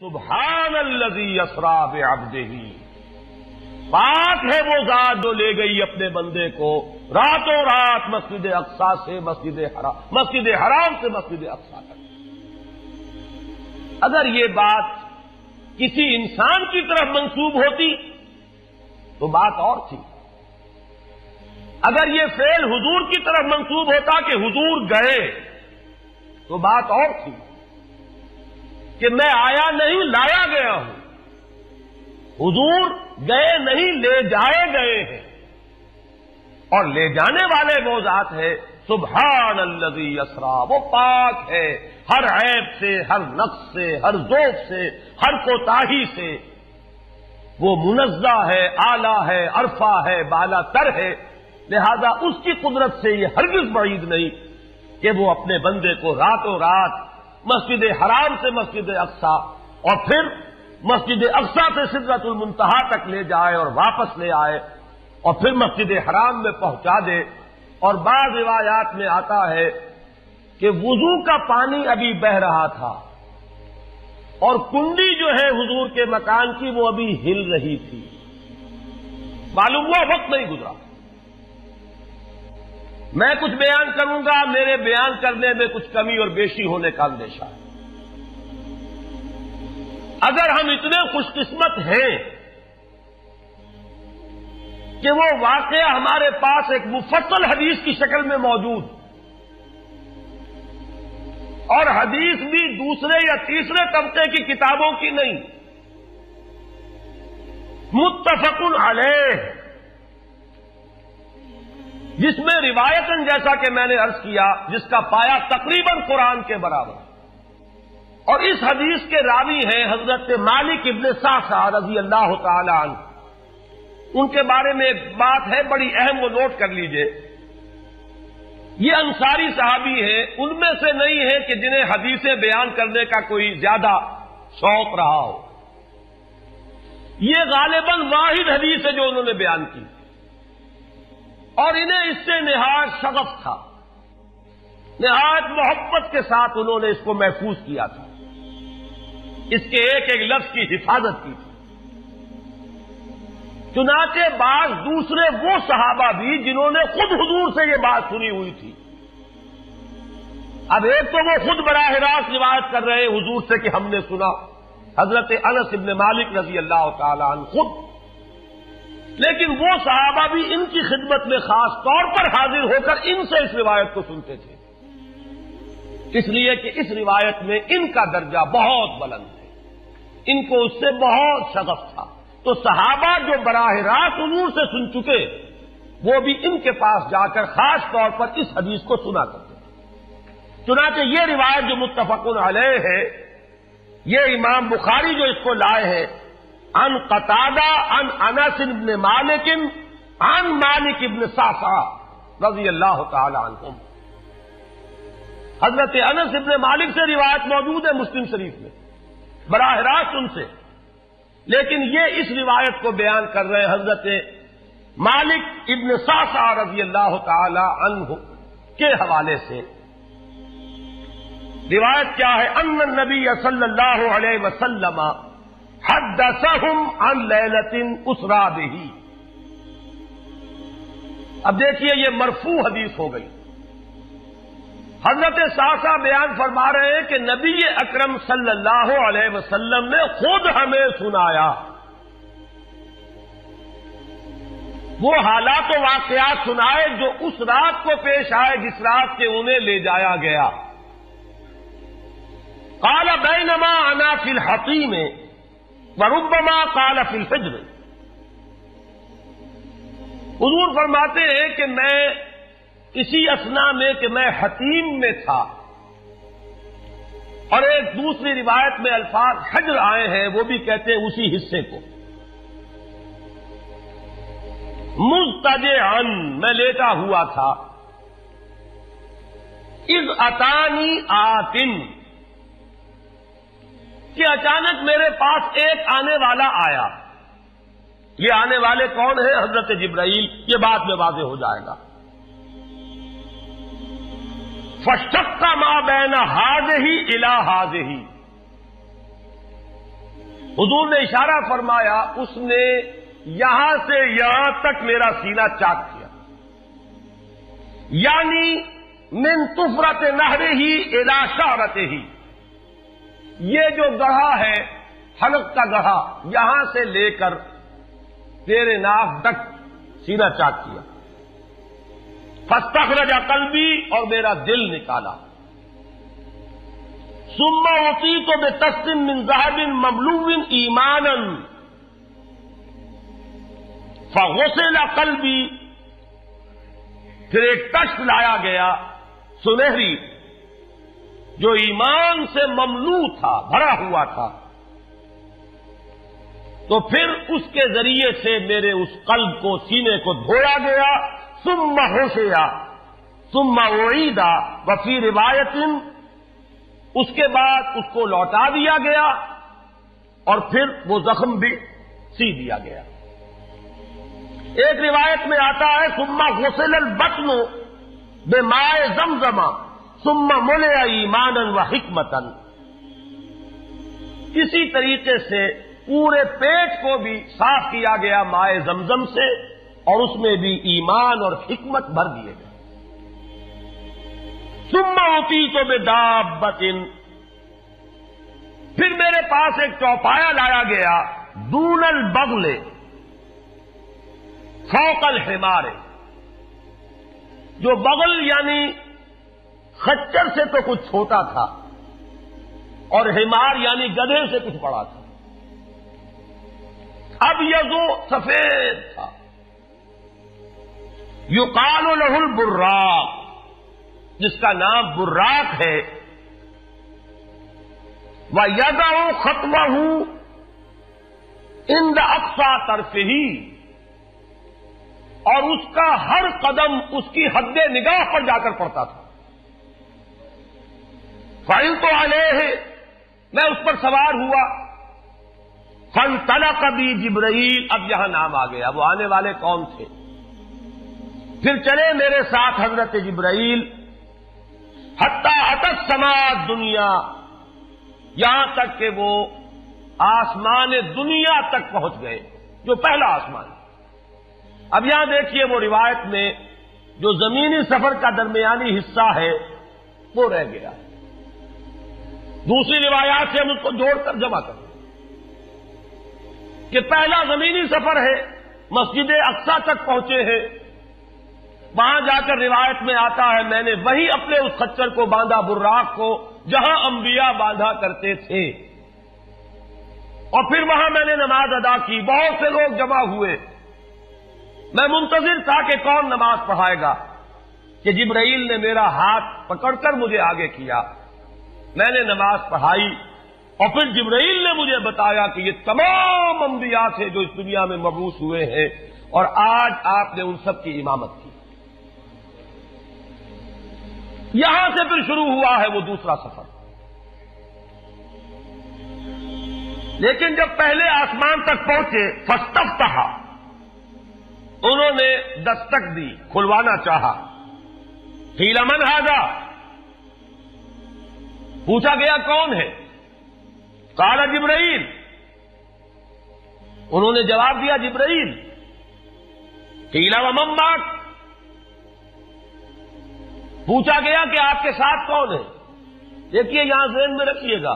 سبحان الذی اسری بعبدہ، پاک ہے وہ ذات جو لے گئی اپنے بندے کو راتوں رات مسجد اقصی سے مسجد حرام سے مسجد اقصی تک۔ اگر یہ بات کسی انسان کی طرف منسوب ہوتی تو بات اور تھی، اگر یہ فعل حضور کی طرف منسوب ہوتا کہ حضور گئے تو بات اور تھی کہ میں آیا نہیں لایا گیا ہوں، حضور گئے نہیں لے جائے گئے ہیں، اور لے جانے والے وہ ذات ہے سبحان الذی اسری، وہ پاک ہے ہر عیب سے، ہر نقص سے، ہر ذوق سے، ہر کوتاہی سے، وہ منزہ ہے، اعلیٰ ہے، عرفہ ہے، بالا تر ہے، لہذا اس کی قدرت سے یہ ہرگز بعید نہیں کہ وہ اپنے بندے کو راتوں رات مسجد حرام سے مسجد اقصی اور پھر مسجد اقصی سے سدرۃ المنتہا تک لے جائے اور واپس لے آئے اور پھر مسجد حرام میں پہنچا دے۔ اور بعض روایات میں آتا ہے کہ وضو کا پانی ابھی بہ رہا تھا اور کنڈی جو ہے حضور کے مکان کی وہ ابھی ہل رہی تھی، معلوم ہوا وقت نہیں گزرا۔ میں کچھ بیان کروں گا، میرے بیان کرنے میں کچھ کمی اور بیشی ہونے کا اندیشہ ہے۔ اگر ہم اتنے خوش قسمت ہیں کہ وہ واقعہ ہمارے پاس ایک مفصل حدیث کی شکل میں موجود، اور حدیث بھی دوسرے یا تیسرے طبقے کی کتابوں کی نہیں، متفق علیہ، جس میں روایتاً جیسا کہ میں نے عرض کیا جس کا پایا تقریباً قرآن کے برابر، اور اس حدیث کے راوی ہیں حضرت مالک ابن صعصع رضی اللہ تعالی عنہ۔ ان کے بارے میں ایک بات ہے بڑی اہم، وہ نوٹ کر لیجئے۔ یہ انصاری صحابی ہیں، ان میں سے نہیں ہے کہ جنہیں حدیثیں بیان کرنے کا کوئی زیادہ شوق رہا ہو، یہ غالباً واحد حدیث ہے جو انہوں نے بیان کی، اور انہیں اس سے نہایت شغف تھا، نہایت محبت کے ساتھ انہوں نے اس کو محفوظ کیا تھا، اس کے ایک ایک لفظ کی حفاظت کی تھی۔ چنانچہ بعض دوسرے وہ صحابہ بھی جنہوں نے خود حضور سے یہ بات سنی ہوئی تھی، اب ایک تو وہ خود براہ راست روایت کر رہے حضور سے کہ ہم نے سنا، حضرت انس ابن مالک رضی اللہ تعالی عنہ خود، لیکن وہ صحابہ بھی ان کی خدمت میں خاص طور پر حاضر ہو کر ان سے اس روایت کو سنتے تھے، اس لیے کہ اس روایت میں ان کا درجہ بہت بلند ہے، ان کو اس سے بہت شغف تھا، تو صحابہ جو براہ راست حضور سے سن چکے وہ بھی ان کے پاس جا کر خاص طور پر اس حدیث کو سنا کرتے تھے۔ چنانچہ یہ روایت جو متفق علیہ ہے، یہ امام بخاری جو اس کو لائے ہیں عن قتادہ عن انس بن مالک عن مالک بن صعصع رضی اللہ تعالی عنہم، حضرت انس بن مالک سے روایت موجود ہے مسلم شریف میں براہ راست ان سے، لیکن یہ اس روایت کو بیان کر رہے ہیں حضرت مالک ابن صعصع رضی اللہ تعالی عنہ کے حوالے سے۔ روایت کیا ہے؟ ان النبی صلی اللہ علیہ وسلم حدثہم عن لیلۃ اسری بہ۔ اب دیکھیے یہ مرفوع حدیث ہو گئی، حضرت صعصع بیان فرما رہے ہیں کہ نبی اکرم صلی اللہ علیہ وسلم نے خود ہمیں سنایا، وہ حالات و واقعات سنائے جو اس رات کو پیش آئے جس رات کے انہیں لے جایا گیا۔ قال بینما انا فی الحطیم وربما قال فی الفجر، حضور فرماتے ہیں کہ میں اسی اثنا میں کہ میں حتیم میں تھا، اور ایک دوسری روایت میں الفاظ حجر آئے ہیں وہ بھی کہتے ہیں اسی حصے کو، مضطجعا میں لیٹا ہوا تھا، اذ اتانی آتن کہ اچانک میرے پاس ایک آنے والا آیا۔ یہ آنے والے کون ہیں؟ حضرت جبرائیل، یہ بعد میں واضح ہو جائے گا۔ فَاشْتَقَّ مَا بَيْنَ هَٰذِهِ إِلَىٰ هَٰذِهِ، حضور نے اشارہ فرمایا، اس نے یہاں سے یہاں تک میرا سینہ چاک کیا، یعنی من طفرت نہرہ الی شعرتہ، یہ جو گڑھا ہے حلق کا گڑھا، یہاں سے لے کر تیرے ناف تک سینہ چاک کیا، فاستخرج قلبی، اور میرا دل نکالا، ثم اعطیت بطست من ذهب مملوء ایمانا فغسل قلبی، پھر ایک تشت لایا گیا سنہری جو ایمان سے مملوء تھا، بھرا ہوا تھا، تو پھر اس کے ذریعے سے میرے اس قلب کو، سینے کو دھویا گیا، ثم حشیا ثم اعید، وفی روایت اس کے بعد اس کو لوٹا دیا گیا اور پھر وہ زخم بھی سی دیا گیا۔ ایک روایت میں آتا ہے ثم غسل البطن بماء زمزم ثم ملئ ایمانا وحکمتا، اسی طریقے سے پورے پیٹ کو بھی صاف کیا گیا مائے زمزم سے، اور اس میں بھی ایمان اور حکمت بھر دیے گئے۔ ثم اعطیت بدابۃ، پھر میرے پاس ایک چوپایا لایا گیا، دون البغل فوق الحمار، جو بغل یعنی خچر سے تو کچھ چھوٹا تھا، اور حمار یعنی گدھے سے کچھ بڑا تھا، اب یہ سفید تھا، یقال له البراق، جس کا نام براق ہے، وَيَدَعُ خَطْوَهُ عِنْدَ أَقْصَى طَرْفِهِ، اور اس کا ہر قدم اس کی حد نگاہ پر جا کر پڑتا تھا۔ فَعِلْتُ عَلَيْهِ، میں اس پر سوار ہوا، فَانْطَلَقَ بِي جِبْرَائیل، اب یہاں نام آ گیا، وہ آنے والے کون تھے؟ پھر چلے میرے ساتھ حضرت جبرائیل، حتی اتی السماء الدنیا، یہاں تک کہ وہ آسمان دنیا تک پہنچ گئے، جو پہلا آسمان۔ اب یہاں دیکھیے وہ روایت میں جو زمینی سفر کا درمیانی حصہ ہے وہ رہ گیا، دوسری روایات سے ہم اس کو جوڑ کر جمع کریں کہ پہلا زمینی سفر ہے، مسجد اقصیٰ تک پہنچے ہیں، وہاں جا کر روایت میں آتا ہے میں نے وہی اپنے اس خچر کو باندھا، براق کو، جہاں انبیاء باندھا کرتے تھے، اور پھر وہاں میں نے نماز ادا کی، بہت سے لوگ جمع ہوئے، میں منتظر تھا کہ کون نماز پڑھائے گا، کہ جبرائیل نے میرا ہاتھ پکڑ کر مجھے آگے کیا، میں نے نماز پڑھائی، اور پھر جبرائیل نے مجھے بتایا کہ یہ تمام انبیاء تھے جو اس دنیا میں مبعوث ہوئے ہیں، اور آج آپ نے ان سب کی امامت کی۔ یہاں سے پھر شروع ہوا ہے وہ دوسرا سفر، لیکن جب پہلے آسمان تک پہنچے، فاستفتح، انہوں نے دستک دی، کھلوانا چاہا، قیل من ھذا، پوچھا گیا کون ہے؟ قال جبرائیل، انہوں نے جواب دیا جبرائیل۔ قیل ومن معک، پوچھا گیا کہ آپ کے ساتھ کون ہے؟ دیکھیے یہاں ذہن میں رکھیے گا،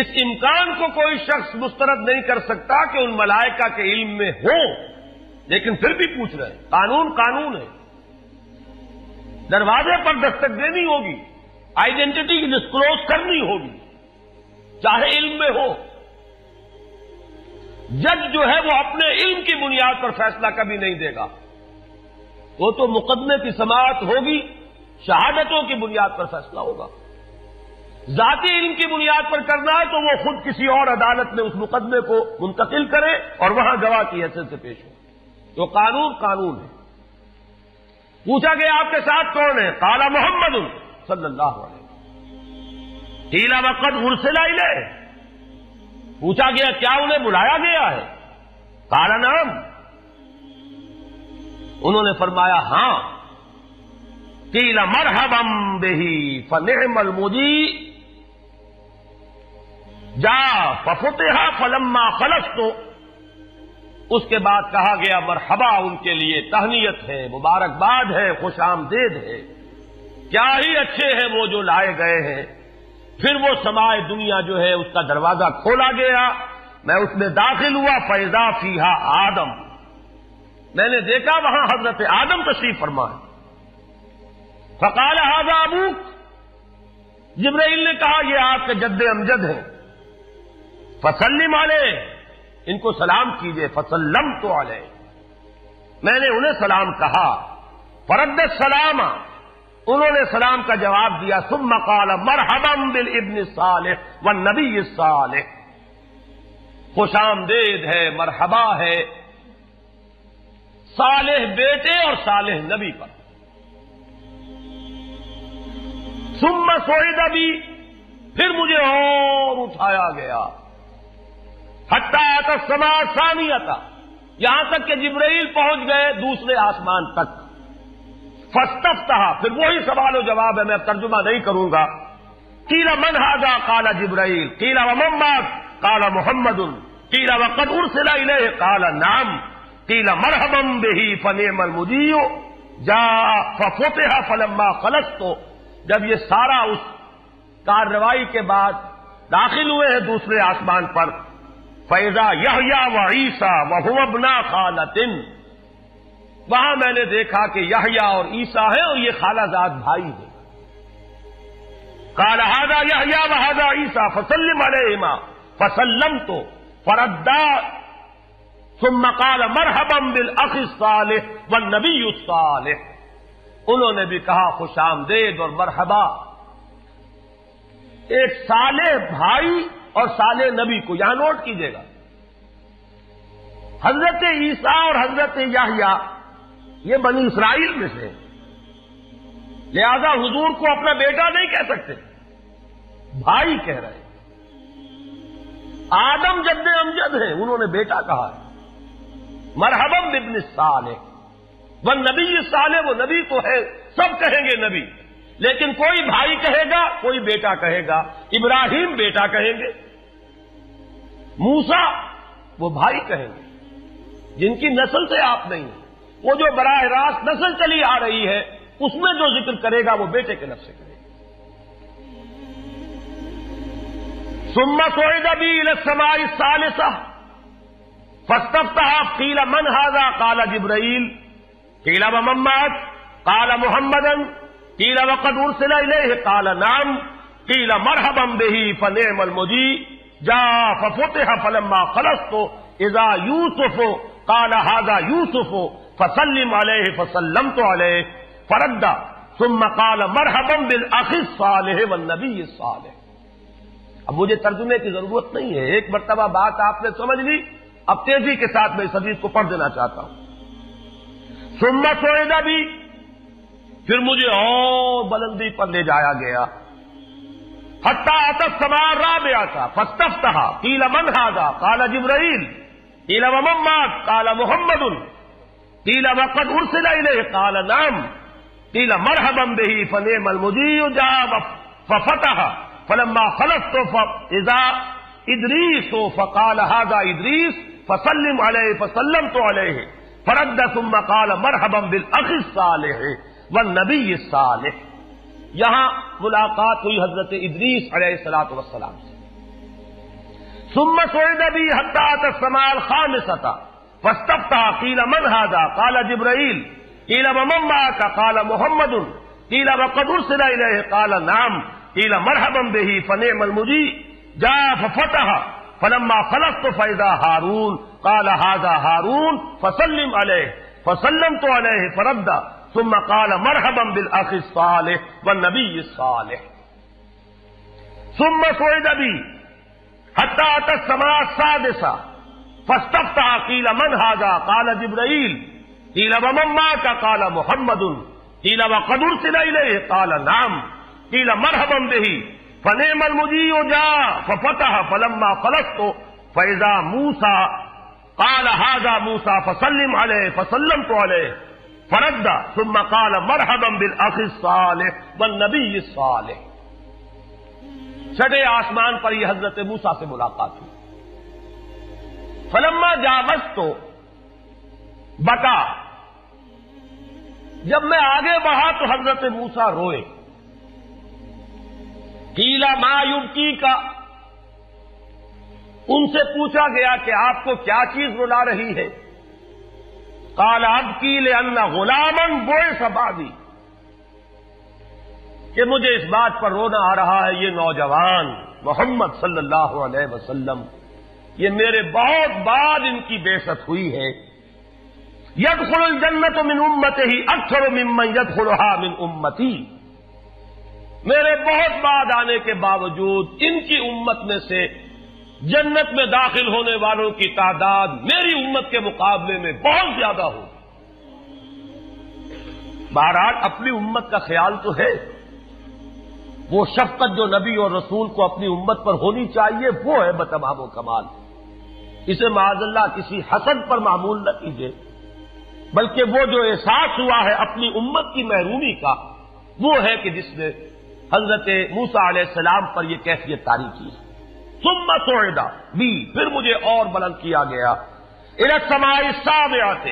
اس امکان کو کوئی شخص مسترد نہیں کر سکتا کہ ان ملائکہ کے علم میں ہو، لیکن پھر بھی پوچھ رہے ہیں، قانون قانون ہے، دروازے پر دستک دینی ہوگی، آئیڈینٹی ڈسکلوز کرنی ہوگی، چاہے علم میں ہو۔ جج جو ہے وہ اپنے علم کی بنیاد پر فیصلہ کبھی نہیں دے گا، وہ تو مقدمے کی سماعت ہوگی، شہادتوں کی بنیاد پر فیصلہ ہوگا۔ ذاتی علم کی بنیاد پر کرنا ہے تو وہ خود کسی اور عدالت میں اس مقدمے کو منتقل کرے اور وہاں گواہ کی حیثیت سے پیش ہو، تو قانون قانون ہے۔ پوچھا گیا آپ کے ساتھ کون ہے؟ قال محمد صلی اللہ علیہ وسلم۔ قیل وقد ارسل الیہ، پوچھا گیا کیا انہیں بلایا گیا ہے؟ قال نعم، انہوں نے فرمایا ہاں۔ قیل مرحبا بہ فنعم المجیء، جا ففتح فلما خلصت، اس کے بعد کہا گیا مرحبا ان کے لیے، تہنیت ہے، مبارکباد ہے، خوش آمدید ہے، کیا ہی اچھے ہیں وہ جو لائے گئے ہیں۔ پھر وہ سمائے دنیا جو ہے اس کا دروازہ کھولا گیا، میں اس میں داخل ہوا، فیضا فیہا آدم، میں نے دیکھا وہاں حضرت آدم تشریف فرما ہے۔ فقال ھذا ابوک، جبرائیل نے کہا یہ آپ کے جد امجد ہیں، فسلم علیہ، ان کو سلام کیجئے، فسلمت علیہ، میں نے انہیں سلام کہا، فرد السلام، انہوں نے سلام کا جواب دیا، ثم قال مرحبا بالابن الصالح والنبی الصالح، خوش آمدید ہے، مرحبا ہے صالح بیٹے اور صالح نبی پر۔ ثم صعد بی، پھر مجھے اور اٹھایا گیا، حتی اتی السماء الثانیۃ، یہاں تک کہ جبرائیل پہنچ گئے دوسرے آسمان تک۔ فاستفتح، پھر وہی سوال و جواب ہے، میں ترجمہ نہیں کروں گا۔ قیل من ھذا، قال جبرائیل، قیل ومن معک، قال محمد، قیل وقد ارسل الیہ، قال نعم، قیل مرحبا بہ فنعم المجیء جاء ففتح فلما خلصت، جب یہ سارا اس کارروائی کے بعد داخل ہوئے ہیں دوسرے آسمان پر، فَإِذَا یحییٰ وعیسیٰ وَهُوَ ابْنَا خَالَةٍ، وہاں میں نے دیکھا کہ یحییٰ اور عیسیٰ ہیں اور یہ خالہ زاد بھائی ہیں۔ قَالَ هَذَا یحییٰ وَهَذَا عیسیٰ فَسَلِّمْ عَلَيْهِمَا فَسَلَّمْتُ فَرَدَّا ثُمَّ قَالَ مَرْحَبًا بِالْأَخِ الصَّالِحِ وَالنَّبِيِّ الصَّالِحِ، انہوں نے بھی کہا خوش آمدید اور مرحبا ایک صالح بھائی اور صالح نبی کو، یہاں نوٹ کیجئے گا، حضرت عیسیٰ اور حضرت یحییٰ یہ بنی اسرائیل میں سے، لہذا حضور کو اپنا بیٹا نہیں کہہ سکتے، بھائی کہہ رہے ہیں۔ آدم جد امجد ہیں، انہوں نے بیٹا کہا ہے، مرحبا بابن الصالح والنبی الصالح، وہ نبی تو ہے، سب کہیں گے نبی، لیکن کوئی بھائی کہے گا، کوئی بیٹا کہے گا، ابراہیم بیٹا کہیں گے، موسیٰ وہ بھائی کہیں گے، جن کی نسل سے آپ نہیں ہیں، وہ جو براہ راست نسل چلی آ رہی ہے اس میں جو ذکر کرے گا وہ بیٹے کے لفظ سے کرے گا۔ ثم صعد بی الی السماء الثالثہ فاستفتح، قیل من ھذا، قال جبرائیل، قیل ومن معک، قال محمدا، قیل وقد ارسل الیہ، قال نعم، قیل مرحبا بہ فنعم المجیء جاء ففتح فلما خلصت اذا یوسف، قال ھذا یوسف فسلم علیہ فسلمت علیہ، فرد ثم قال مرحبا بالاخ الصالح والنبی الصالح۔ اب مجھے ترجمے کی ضرورت نہیں ہے، ایک مرتبہ بات آپ نے سمجھ لی، اب تیزی کے ساتھ میں اس حدیث کو پڑھ دینا چاہتا ہوں۔ ثم صعد بی، پھر مجھے اور بلندی پر لے جایا گیا، حتی اتی السماء الرابعۃ فاستفتح، قیل من ھذا، قال جبرائیل، قیل ومن معک، قال محمد، قیل وقد ارسل الیہ، قال نعم، قیل مرحبا بہ فنعم المجیء جاء ففتح فلما خلصت فاذا ادریس فقال ھذا ادریس فسلم علیہ فسلمت علیہ، فرد ثم قال مرحبا بالاخ الصالح والنبی الصالح۔ یہاں ملاقات ہوئی حضرت ادریس علیہ الصلوۃ والسلام سے۔ ثم صعد بی حتی اتی السماء الخامسۃ فاستفتح، قیل من ھذا، قال جبرائیل، قیل ومن معک، قال محمد، قیل وقد ارسل الیہ، قال نعم، قیل مرحبا بہ فنعم المجیء جاء ففتح فلما خلصت فاذا ہارون، قال ھذا ہارون فسلم علیہ فسلمت علیہ، فرد ثم قال مرحبا بالاخ الصالح والنبی الصالح۔ ثم صعد بی حتی اتی السماء السادسۃ فاستفتح، قیل من ھذا، قال جبرائیل، قیل ومن معک، قال محمد، قیل وقد ارسل الیہ، قال نعم، قیل مرحبا بہ فنعم المجیء جاء ففتح فلما خلصت فاذا موسیٰ، قال ھذا موسیٰ فسلم علیہ فسلمت علیہ، فرد ثم قال مرحبا بالاخ الصالح والنبی الصالح۔ چھٹے آسمان پر یہ حضرت موسیٰ سے ملاقات ہوئی. فلما جاوزت تو بتا، جب میں آگے بڑھا تو حضرت موسیٰ روئے. قیل ما یبکی کا، ان سے پوچھا گیا کہ آپ کو کیا چیز رلا رہی ہے؟ قال ابکی لأن غلاما بعث بعدی، کہ مجھے اس بات پر رونا آ رہا ہے یہ نوجوان محمد صلی اللہ علیہ وسلم، یہ میرے بہت بعد ان کی بعثت ہوئی ہے. يدخل الجنت من امته اکثر ممن يدخلها من امتی، میرے بہت بعد آنے کے باوجود ان کی امت میں سے جنت میں داخل ہونے والوں کی تعداد میری امت کے مقابلے میں بہت زیادہ ہوگی. بہرحال اپنی امت کا خیال تو ہے، وہ شفقت جو نبی اور رسول کو اپنی امت پر ہونی چاہیے وہ ہے بتمام و کمال. اسے معاذ اللہ کسی حسد پر معمول نہ کیجیے، بلکہ وہ جو احساس ہوا ہے اپنی امت کی محرومی کا، وہ ہے کہ جس نے حضرت موسیٰ علیہ السلام پر یہ کیفیت طاری کی. ثم صعد بی، پھر مجھے اور بلند کیا گیا الی السماء السابعۃ،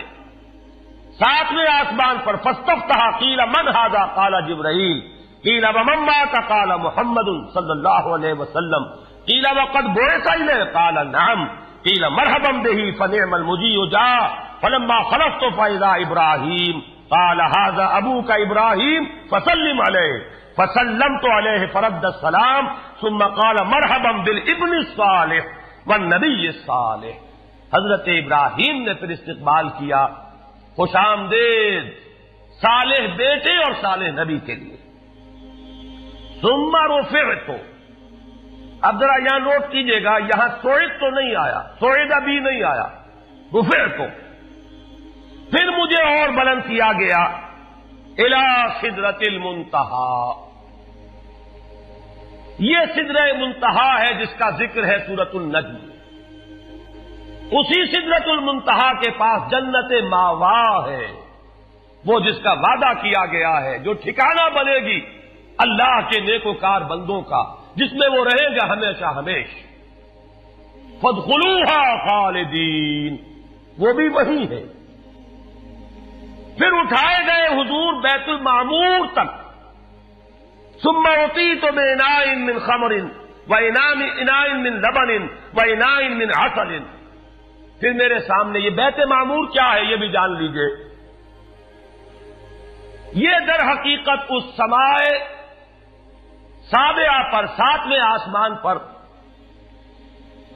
ساتویں آسمان پر. فاستفتح قیل من ھذا قال جبرائیل، قیل ومن مات قال محمد صلی اللہ علیہ وسلم، قیل وقد بعث الیہ قال نعم، قیل مرحبا بہ فنعم المجیء جاء. فلما خلفت فاذا ابراہیم قال ھذا ابوک ابراہیم فسلم علیہ، فسلمت علیہ فرد السلام ثم قال مرحبا بالابن الصالح والنبی الصالح. حضرت ابراہیم نے پھر استقبال کیا، خوش آمدید صالح بیٹے اور صالح نبی کے لیے. ثم رفعت، اب ذرا یہاں نوٹ کیجئے گا، یہاں صعد تو نہیں آیا، صعد بھی نہیں آیا، رفعت. پھر مجھے اور بلند کیا گیا الی سدرۃ المنتہا. یہ سدرہ منتہا ہے جس کا ذکر ہے سورۃ النجم. اسی سدرۃ المنتہا کے پاس جنت ماوا ہے، وہ جس کا وعدہ کیا گیا ہے، جو ٹھکانہ بنے گی اللہ کے نیکوکار بندوں کا، جس میں وہ رہے گا ہمیشہ ہمیش. فادخلوها خالدین، وہ بھی وہی ہے. پھر اٹھائے گئے حضور بیت المعمور تک. ثم اعطیت باناء من خمر واناء من لبن واناء من عسل. پھر میرے سامنے یہ بیت معمور کیا ہے یہ بھی جان لیجئے. یہ در حقیقت اس سماء سابعہ پر، ساتویں آسمان پر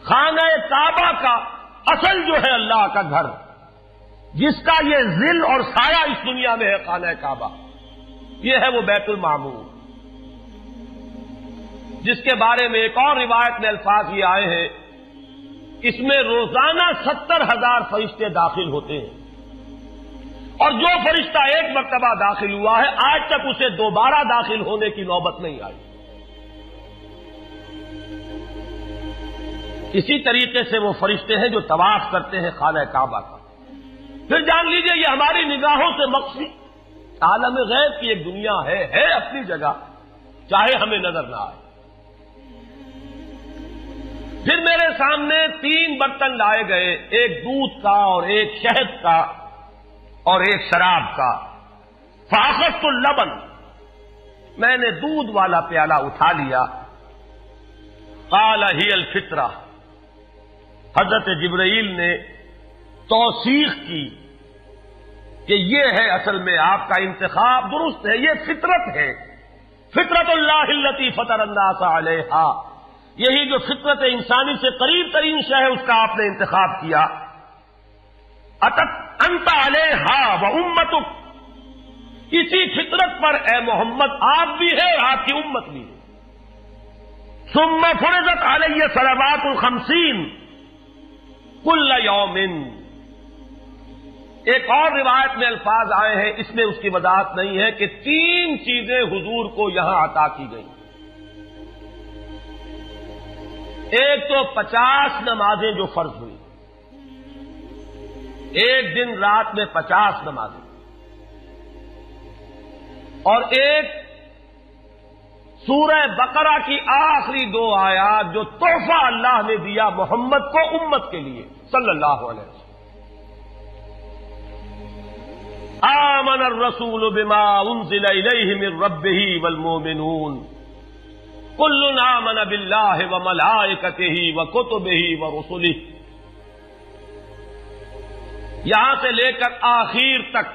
خانہ کعبہ کا اصل جو ہے اللہ کا گھر، جس کا یہ ظل اور سایہ اس دنیا میں ہے، خانہ کعبہ، یہ ہے وہ بیت المعمور، جس کے بارے میں ایک اور روایت میں الفاظ یہ آئے ہیں، اس میں روزانہ 70,000 فرشتے داخل ہوتے ہیں، اور جو فرشتہ ایک مرتبہ داخل ہوا ہے آج تک اسے دوبارہ داخل ہونے کی نوبت نہیں آئی. اسی طریقے سے وہ فرشتے ہیں جو طواف کرتے ہیں خانہ کعبہ کا. پھر جان لیجئے یہ ہماری نگاہوں سے مخفی عالم غیب کی ایک دنیا ہے اپنی جگہ، چاہے ہمیں نظر نہ آئے. پھر میرے سامنے 3 برتن لائے گئے، ایک دودھ کا اور ایک شہد کا اور ایک شراب کا. فاخذت اللبن، میں نے دودھ والا پیالہ اٹھا لیا. قال ہی الفطرہ، حضرت جبرائیل نے توثیق کی کہ یہ ہے اصل میں آپ کا انتخاب درست ہے، یہ فطرت ہے. فطرت اللہ التی فطر الناس علیہا، یہی جو فطرت انسانی سے قریب ترین شے ہے اس کا آپ نے انتخاب کیا. اتت انت علیہا و امتک، اسی فطرت پر اے محمد آپ بھی ہے اور آپ کی امت بھی ہے. ثم فرضت علیہ صلوات 50 کل یوم. ایک اور روایت میں الفاظ آئے ہیں، اس میں اس کی وضاحت نہیں ہے کہ 3 چیزیں حضور کو یہاں عطا کی گئی. ایک تو 50 نمازیں جو فرض ہوئی، ایک دن رات میں 50 نمازیں، اور ایک سورہ بقرہ کی آخری 2 آیات جو تحفہ اللہ نے دیا محمد کو امت کے لیے صلی اللہ علیہ وسلم. آمن الرسول بما انزل الیہ من ربہ والمؤمنون کل آمن باللہ وملائکتہ وکتبہ ورسلہ. یہاں سے لے کر آخر تک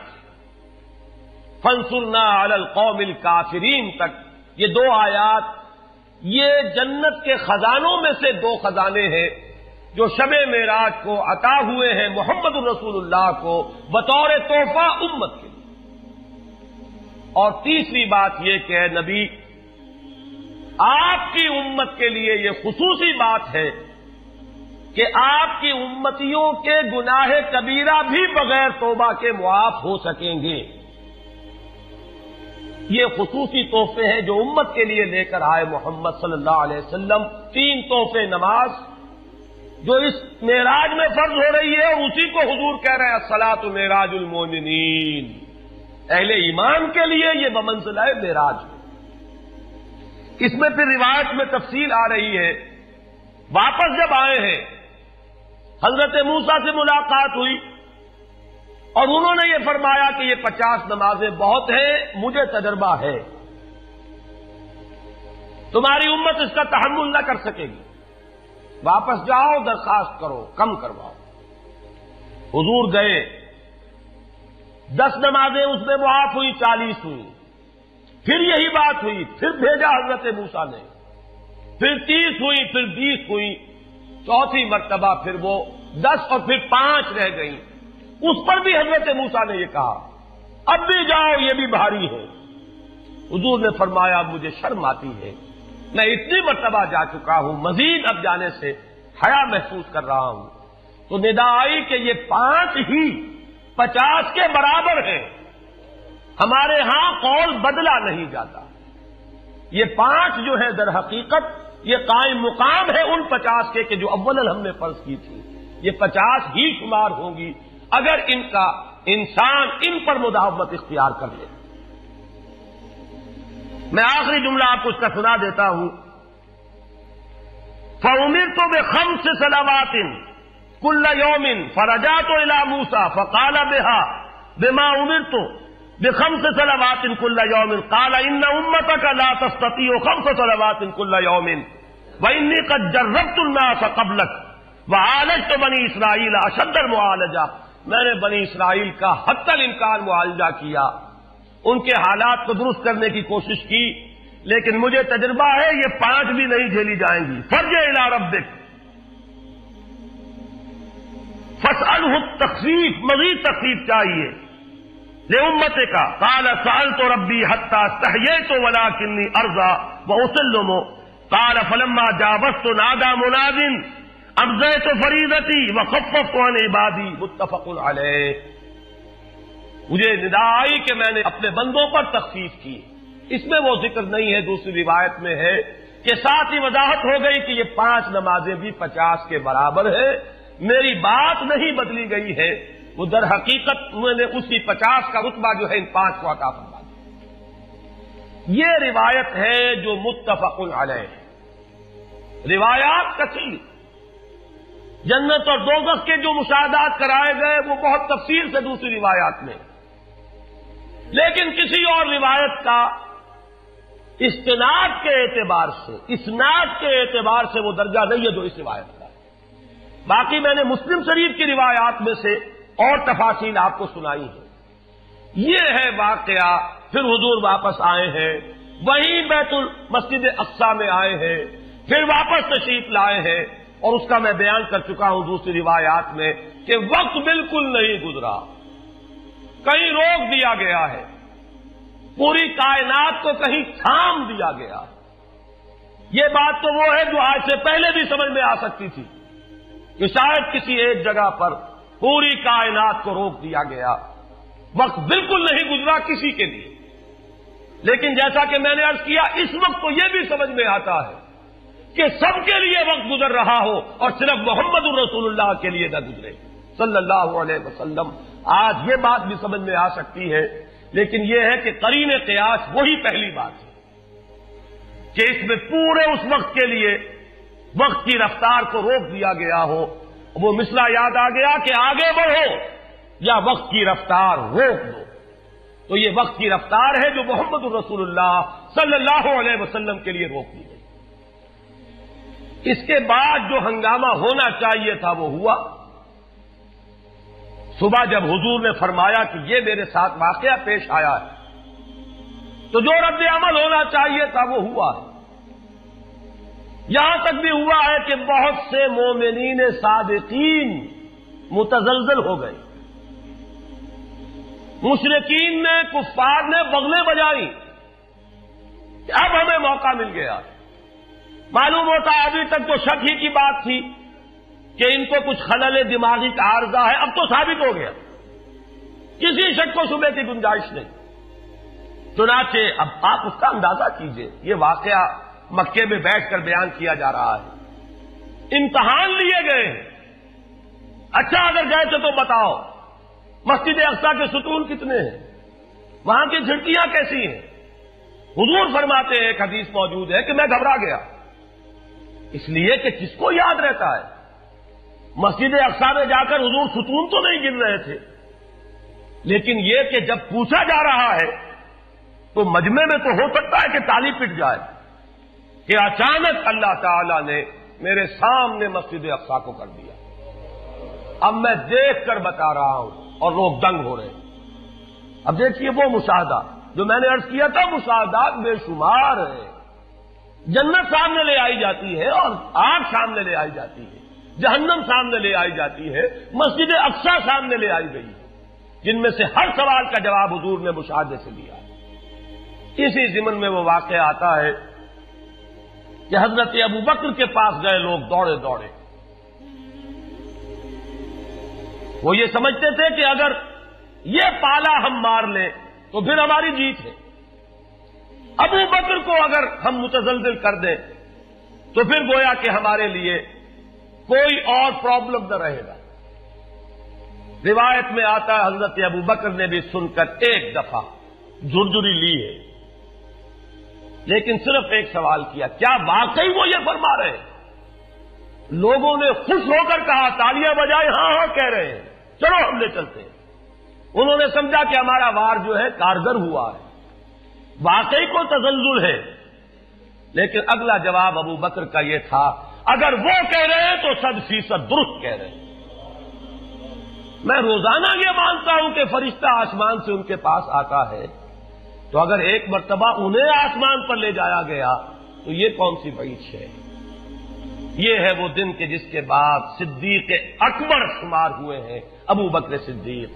فانصرنا علی القوم الکافرین تک یہ 2 آیات یہ جنت کے خزانوں میں سے 2 خزانے ہیں جو شب معراج کو عطا ہوئے ہیں محمد الرسول اللہ کو بطور تحفہ امت کے لیے. اور تیسری بات یہ کہ اے نبی آپ کی امت کے لیے یہ خصوصی بات ہے کہ آپ کی امتیوں کے گناہ کبیرہ بھی بغیر توبہ کے معاف ہو سکیں گے. یہ خصوصی تحفے ہیں جو امت کے لیے لے کر آئے محمد صلی اللہ علیہ وسلم. 3 تحفے نماز جو اس معراج میں فرض ہو رہی ہے اور اسی کو حضور کہہ رہے ہیں الصلاۃ معراج المؤمنین. اہل ایمان کے لیے یہ بمنزلہ معراج ہے. اس میں پھر روایت میں تفصیل آ رہی ہے. واپس جب آئے ہیں حضرت موسیٰ سے ملاقات ہوئی اور انہوں نے یہ فرمایا کہ یہ 50 نمازیں بہت ہیں, مجھے تجربہ ہے, تمہاری امت اس کا تحمل نہ کر سکے گی, واپس جاؤ درخواست کرو کم کرواؤ. حضور گئے, 10 نمازیں اس میں معاف ہوئی, 40 ہوئی. پھر یہی بات ہوئی, پھر بھیجا حضرت موسیٰ نے, پھر 30 ہوئی, پھر 20 ہوئی, چوتھی مرتبہ پھر وہ 10 اور پھر 5 رہ گئیں. اس پر بھی حضرت موسیٰ نے یہ کہا اب بھی جاؤ یہ بھی بھاری ہے. حضور نے فرمایا مجھے شرم آتی ہے, میں اتنی مرتبہ جا چکا ہوں, مزید اب جانے سے حیا محسوس کر رہا ہوں. تو ندا آئی کہ یہ 5 ہی 50 کے برابر ہیں. ہمارے ہاں قول بدلا نہیں جاتا. یہ 5 جو ہے در حقیقت یہ قائم مقام ہے ان 50 کے کہ جو اول ہم نے فرض کی تھی. یہ 50 ہی شمار ہوں گی اگر ان کا انسان ان پر مداومت اختیار کر لے. میں آخری جملہ آپ کو اس کا سنا دیتا ہوں. فَأُمِرْتُ بِخَمْسِ صَلَوَاتٍ كُلَّ يَوْمٍ فَرَجَعْتُ إِلَىٰ مُوسَىٰ فَقَالَ بِهَا بِمَا أُمِرْتُ بِخَمْسِ صَلَوَاتٍ كُلَّ يَوْمٍ قَالَ إِنَّ أُمَّتَكَ لَا تَسْتَطِيعُ 5 صَلَوَاتٍ كُلَّ يَوْمٍ وَإِنِّي قَدْ جَرَّبْتُ النَّاسَ قَبْلَكَ وَعَالَجْتُ بَنِي إِسْرَائِيلَ أَشَدَّ الْمُعَالَجَةِ. میں نے بنی اسرائیل کا حتی الامکان معالجہ کیا, ان کے حالات کو درست کرنے کی کوشش کی, لیکن مجھے تجربہ ہے یہ 5 بھی نہیں جھیلی جائیں گی. فَارْجِعْ إِلَىٰ رَبِّكَ فَاسْأَلْهُ التَّخْفِيفَ, مزید تخفیف چاہیے لِأُمَّتِكَ قَالَ سَأَلْتُ رَبِّي حَتَّىٰ اسْتَحْيَيْتُ وَلَٰكِنِّي أَرْضَىٰ وَأُسِلُّمُ قَالَ فَلَمَّا جَاوَزْتُ نَادَىٰ مُنَادٍ ابزیت فریضتی وخففت عن عبادی. متفق علیہ. مجھے ندا آئی کہ میں نے اپنے بندوں پر تخفیف کی. اس میں وہ ذکر نہیں ہے, دوسری روایت میں ہے کہ ساتھ ہی وضاحت ہو گئی کہ یہ 5 نمازیں بھی 50 کے برابر ہے. میری بات نہیں بدلی گئی ہے, وہ در حقیقت میں نے اسی 50 کا رتبہ جو ہے ان 5 کو عطا فرما دیا. یہ روایت ہے جو متفق علیہ ہے. روایات کثیر, جنت اور دوزخ کے جو مشاہدات کرائے گئے وہ بہت تفصیل سے دوسری روایات میں, لیکن کسی اور روایت کا استناد کے اعتبار سے, اسناد کے اعتبار سے وہ درجہ نہیں ہے جو اس روایت کا. باقی میں نے مسلم شریف کی روایات میں سے اور تفاصیل آپ کو سنائی ہے. یہ ہے واقعہ. پھر حضور واپس آئے ہیں, وہیں بیت المسجد اقصی میں آئے ہیں, پھر واپس تشریف لائے ہیں, اور اس کا میں بیان کر چکا ہوں دوسری روایات میں کہ وقت بالکل نہیں گزرا, کہیں روک دیا گیا ہے, پوری کائنات کو کہیں تھام دیا گیا. یہ بات تو وہ ہے جو آج سے پہلے بھی سمجھ میں آ سکتی تھی کہ شاید کسی ایک جگہ پر پوری کائنات کو روک دیا گیا. وقت بالکل نہیں گزرا کسی کے لیے, لیکن جیسا کہ میں نے عرض کیا اس وقت تو یہ بھی سمجھ میں آتا ہے کہ سب کے لیے وقت گزر رہا ہو اور صرف محمد الرسول اللہ کے لیے نہ گزرے صلی اللہ علیہ وسلم. آج یہ بات بھی سمجھ میں آ سکتی ہے, لیکن یہ ہے کہ قرین قیاس وہی پہلی بات ہے. کہ اس میں پورے اس وقت کے لیے وقت کی رفتار کو روک دیا گیا ہو. وہ مسئلہ یاد آ گیا کہ آگے بڑھو یا وقت کی رفتار روک دو. تو یہ وقت کی رفتار ہے جو محمد الرسول اللہ صلی اللہ علیہ وسلم کے لیے روک دی گئی. اس کے بعد جو ہنگامہ ہونا چاہیے تھا وہ ہوا. صبح جب حضور نے فرمایا کہ یہ میرے ساتھ واقعہ پیش آیا ہے تو جو رد عمل ہونا چاہیے تھا وہ ہوا ہے. یہاں تک بھی ہوا ہے کہ بہت سے مومنین صادقین متزلزل ہو گئے. مشرکین نے کفار نے بغلیں بجائیں کہ اب ہمیں موقع مل گیا. معلوم ہوتا ہے ابھی تک تو شک ہی کی بات تھی کہ ان کو کچھ خلل دماغی کا عارضہ ہے. اب تو ثابت ہو گیا, کسی شک کو شبے کی گنجائش نہیں. چنانچہ اب آپ اس کا اندازہ کیجئے, یہ واقعہ مکے میں بیٹھ کر بیان کیا جا رہا ہے. امتحان لیے گئے ہیں. اچھا اگر گئے تھے تو بتاؤ مسجد اقصی کے ستون کتنے ہیں, وہاں کی کھڑکیاں کیسی ہیں. حضور فرماتے ہیں, ایک حدیث موجود ہے کہ میں گھبرا گیا, اس لیے کہ کس کو یاد رہتا ہے. مسجد اقصی میں جا کر حضور ستون تو نہیں گن رہے تھے, لیکن یہ کہ جب پوچھا جا رہا ہے تو مجمع میں تو ہو سکتا ہے کہ تالی پٹ جائے کہ اچانک اللہ تعالی نے میرے سامنے مسجد اقصی کو کر دیا. اب میں دیکھ کر بتا رہا ہوں اور لوگ دنگ ہو رہے ہیں. اب دیکھیے وہ مشاہدہ جو میں نے عرض کیا تھا, مشاہدات بے شمار ہیں. جنت سامنے لے آئی جاتی ہے اور آگ سامنے لے آئی جاتی ہے, جہنم سامنے لے آئی جاتی ہے, مسجد اقصی سامنے لے آئی گئی ہے, جن میں سے ہر سوال کا جواب حضور نے مشاہدے سے دیا ہے. اسی ضمن میں وہ واقعہ آتا ہے کہ حضرت ابو بکر کے پاس گئے لوگ دوڑے دوڑے. وہ یہ سمجھتے تھے کہ اگر یہ پالا ہم مار لیں تو پھر ہماری جیت ہے. ابو بکر کو اگر ہم متزلزل کر دیں تو پھر گویا کہ ہمارے لیے کوئی اور پرابلم نہ رہے گا. روایت میں آتا ہے حضرت ابو بکر نے بھی سن کر ایک دفعہ جھرجھری لی ہے, لیکن صرف ایک سوال کیا, کیا واقعی وہ یہ فرما رہے ہیں؟ لوگوں نے خوش ہو کر کہا, تالیاں بجائے, ہاں ہاں کہہ رہے ہیں, چلو ہم لے چلتے ہیں. انہوں نے سمجھا کہ ہمارا وار جو ہے کارگر ہوا ہے, واقعی کو تزلزل ہے. لیکن اگلا جواب ابو بکر کا یہ تھا, اگر وہ کہہ رہے ہیں تو 100% درست کہہ رہے ہیں. میں روزانہ یہ مانتا ہوں کہ فرشتہ آسمان سے ان کے پاس آتا ہے, تو اگر ایک مرتبہ انہیں آسمان پر لے جایا گیا تو یہ کون سی بعید ہے. یہ ہے وہ دن کہ جس کے بعد صدیق اکبر شمار ہوئے ہیں ابو بکر صدیق.